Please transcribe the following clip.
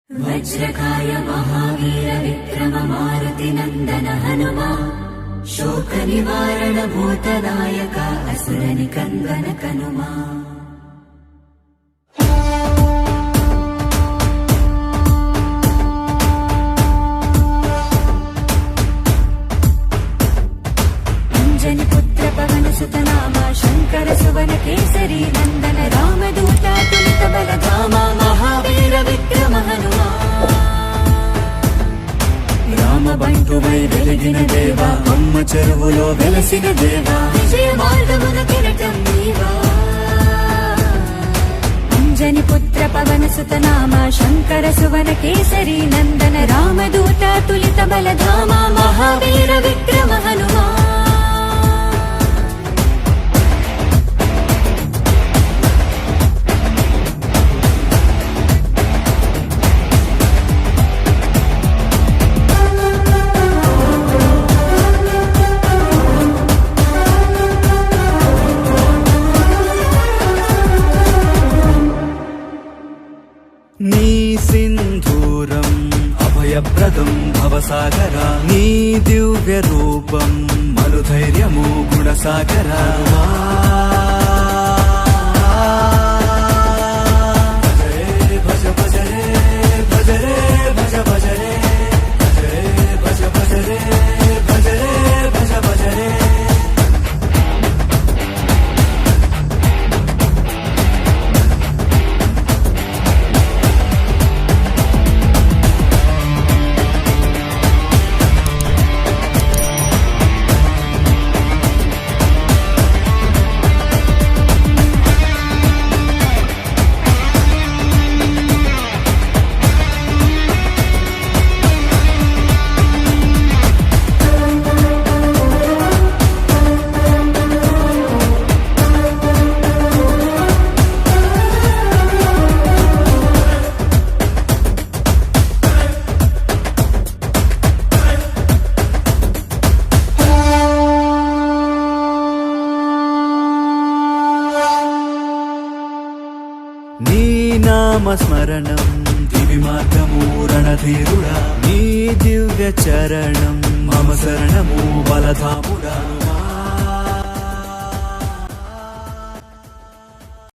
वज्रकाय महावीर विक्रम मारुति नंदन हनुमा शोक निवारण भूतनायक असुर निकंदन कनुमा। अंजनी पुत्र पवन सुत नामा शंकर सुवन केसरी नंदन रामदूत तुलित बलधामा महावीर विक्रम हनुमा। రామ బంటువై వెలిగిన దేవా అమ్మ చెరువులో వెలసిన దేవా విజయ మార్గమున కిరటం నీవా। అంజని పుత్ర పవన సుత నామ శంకర సువన కేసరి నందన రామదూత తులిత బలధామ మహావీర విక్రమ హనుమా। నీ సింధూరం అభయప్రదం భవసాగరా నీ దివ్య రూపం మరుధైర్యము గుణసాగరా। భజ భజ రే భజ రే భజ భజ రే భజ భజ రే భజ రే భజ భజ రే। నీ నామస్మరణం దివి మార్గము రణధీరుడా నీ దివ్య చరణం మమ శరణము బలధాముడా।